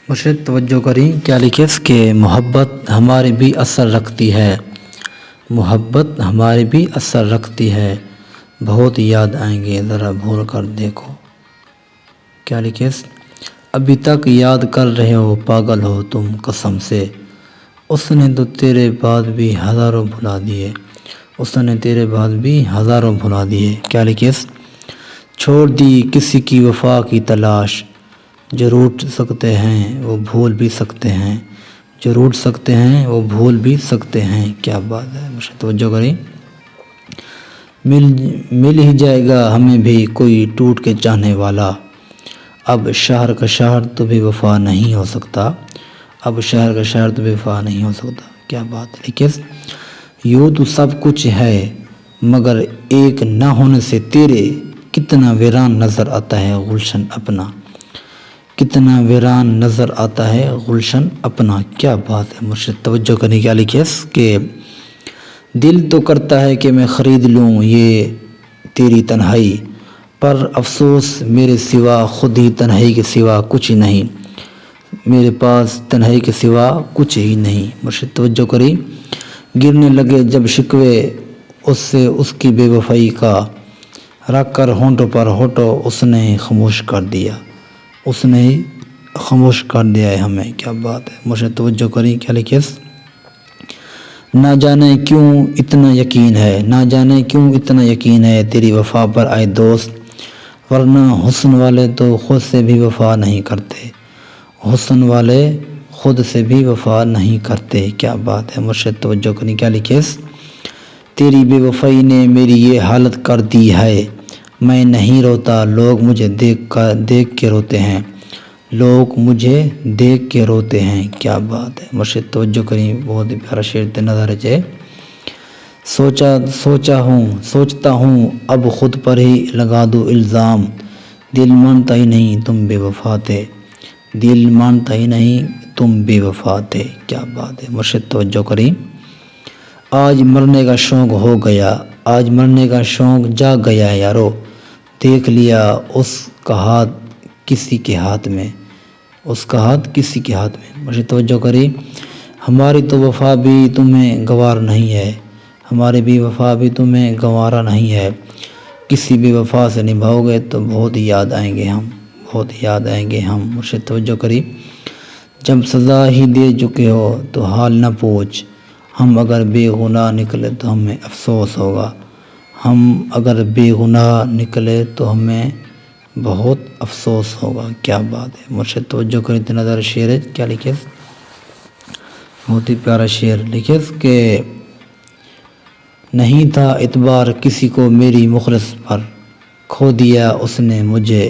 مرشد توجہ کریں کیا لکھے کہ محبت ہمارے بھی اثر رکھتی ہے، محبت ہمارے بھی اثر رکھتی ہے، بہت یاد آئیں گے ذرا بھول کر دیکھو۔ کیا لکھے ابھی تک یاد کر رہے ہو، پاگل ہو تم قسم سے، اس نے تو تیرے بعد بھی ہزاروں بھلا دیے، اس نے تیرے بعد بھی ہزاروں بھلا دیے۔ کیا لکھے چھوڑ دی کسی کی وفا کی تلاش، جو روٹ سکتے ہیں وہ بھول بھی سکتے ہیں، جو روٹ سکتے ہیں وہ بھول بھی سکتے ہیں۔ کیا بات ہے، مجھے توجہ کریں۔ مل ہی جائے گا ہمیں بھی کوئی ٹوٹ کے چاہنے والا، اب شہر کا شہر تو بھی وفا نہیں ہو سکتا، اب شہر کا شہر تو بھی وفا نہیں ہو سکتا۔ کیا بات ہے، لیکن یوں تو سب کچھ ہے مگر ایک نہ ہونے سے تیرے کتنا ویران نظر آتا ہے گلشن اپنا، کتنا ویران نظر آتا ہے گلشن اپنا۔ کیا بات ہے، مرشد توجہ کرنے کیا لکھے کہ دل تو کرتا ہے کہ میں خرید لوں یہ تیری تنہائی، پر افسوس میرے سوا خود ہی تنہائی کے سوا کچھ ہی نہیں، میرے پاس تنہائی کے سوا کچھ ہی نہیں۔ مرشد توجہ کری گرنے لگے جب شکوے اس سے اس کی بے وفائی کا، رکھ کر ہونٹوں پر ہونٹوں اس نے خاموش کر دیا، اس نے ہی خاموش کر دیا ہے ہمیں۔ کیا بات ہے، مرشد توجہ کریں کیا لکھے نہ جانے کیوں اتنا یقین ہے، نہ جانے کیوں اتنا یقین ہے تیری وفا پر آئے دوست، ورنہ حسن والے تو خود سے بھی وفا نہیں کرتے، حسن والے خود سے بھی وفا نہیں کرتے۔ کیا بات ہے، مرشد توجہ کریں کیا لکھے تیری بے وفائی نے میری یہ حالت کر دی ہے، میں نہیں روتا لوگ مجھے دیکھ کے روتے ہیں، لوگ مجھے دیکھ کے روتے ہیں۔ کیا بات ہے، مرشد توجہ کریں بہت ہی پیارا شعر نظر ہے۔ سوچتا ہوں اب خود پر ہی لگا دوں الزام، دل مانتا ہی نہیں تم بے وفا تھے، دل مانتا ہی نہیں تم بے وفا تھے۔ کیا بات ہے، مرشد توجہ کریں آج مرنے کا شوق ہو گیا، آج مرنے کا شوق جاگ گیا ہے یارو، دیکھ لیا اس کا ہاتھ کسی کے ہاتھ میں، اس کا ہاتھ کسی کے ہاتھ میں۔ مجھے توجہ کریں ہماری تو وفا بھی تمہیں گوار نہیں ہے، ہماری بھی وفا بھی تمہیں گوارا نہیں ہے، کسی بھی وفا سے نبھاؤ گے تو بہت یاد آئیں گے ہم، بہت یاد آئیں گے ہم۔ مرشد توجہ کریں جب سزا ہی دے چکے ہو تو حال نہ پوچھ، ہم اگر بے گناہ نکلے تو ہمیں افسوس ہوگا، ہم اگر بے گناہ نکلے تو ہمیں بہت افسوس ہوگا۔ کیا بات ہے، مرشد توجہ کریں نظر شعر ہے کیا لکھے بہت ہی پیارا شعر لکھے کہ نہیں تھا اعتبار کسی کو میری مخلص پر، کھو دیا اس نے مجھے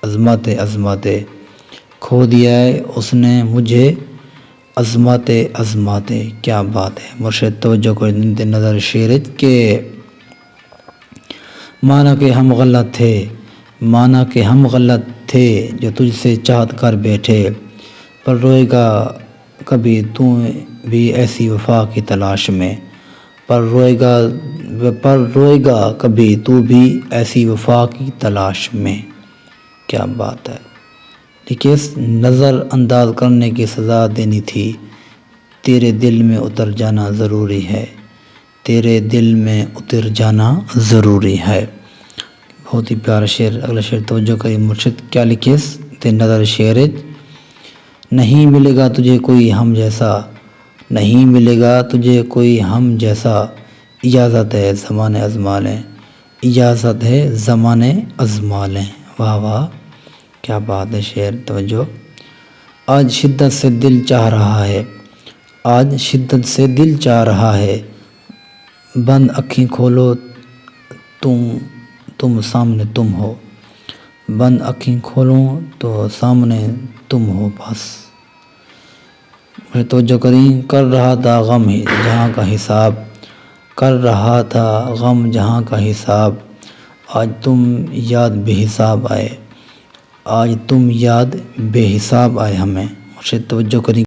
عظمتِ عظمتِ، کھو دیا ہے اس نے مجھے عظمتِ عظمتِ۔ کیا بات ہے، مرشد توجہ کریں نظر شعر کہ مانا کہ ہم غلط تھے، مانا کہ ہم غلط تھے جو تجھ سے چاہت کر بیٹھے، پر روئے گا کبھی تو بھی ایسی وفا کی تلاش میں، پر روئے گا کبھی تو بھی ایسی وفا کی تلاش میں۔ کیا بات ہے، لیکن نظر انداز کرنے کی سزا دینی تھی، تیرے دل میں اتر جانا ضروری ہے، تیرے دل میں اتر جانا ضروری ہے۔ بہت ہی پیارا شعر، اگلا شعر توجہ کریں مرشد کیا لکھے نظر شعر نہیں ملے گا تجھے کوئی ہم جیسا، نہیں ملے گا تجھے کوئی ہم جیسا، اجازت ہے زمانے آزما لیں، اجازت ہے زمانے آزما لیں۔ واہ واہ، کیا بات ہے شعر توجہ آج شدت سے دل چاہ رہا ہے، آج شدت سے دل چاہ رہا ہے، بند آنکھیں کھولو تم سامنے تم ہو، بند آنکھیں کھولوں تو سامنے تم ہو بس۔ توجہ کریں کر رہا تھا غم جہاں کا حساب، کر رہا تھا غم جہاں کا حساب، آج تم یاد بے حساب آئے، آج تم یاد بے حساب آئے ہمیں۔ مرشد توجہ کریں